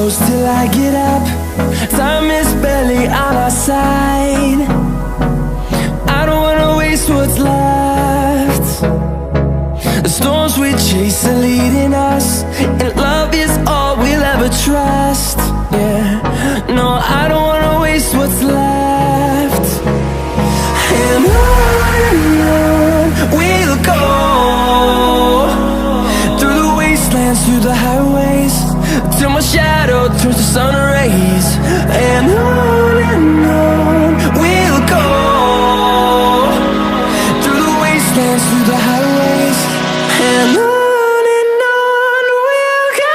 close till I get up. Time is barely on our side. I don't wanna waste what's left. The storms we chase are leading us, and love is all we'll ever trust. Yeah, no, I don't wanna waste what's left. And on we'll go, through the wastelands, through the highways, till my shadow turns to sun rays. And on we'll go, through the wastelands, through the highways, and on we'll go.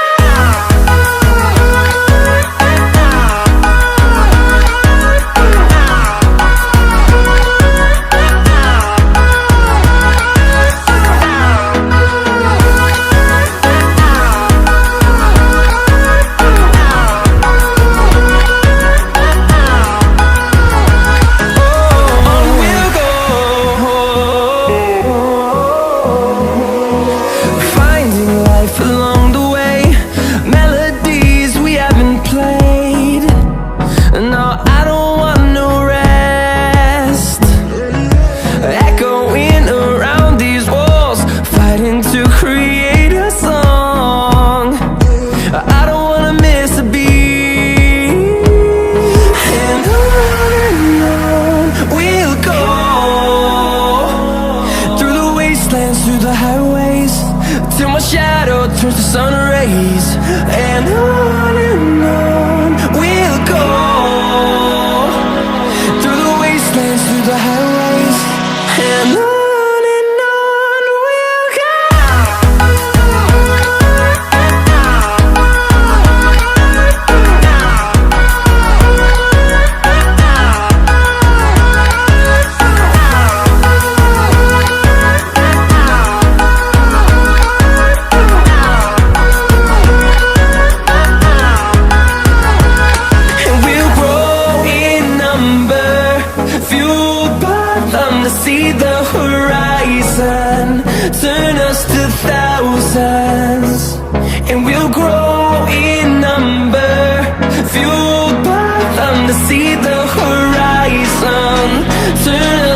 Along the way, melodies we haven't played. No, I don't want no rest. Echoing around these walls, fighting to create a song. I don't wanna miss a beat. And on we'll go, through the wastelands, through the highways, till my shadow turns to sun rays. And on we'll go, through the wastelands, through the highways, and on we'll go. See the horizon, turn us to thousands, and we'll grow in number, fueled by them to see the horizon, turn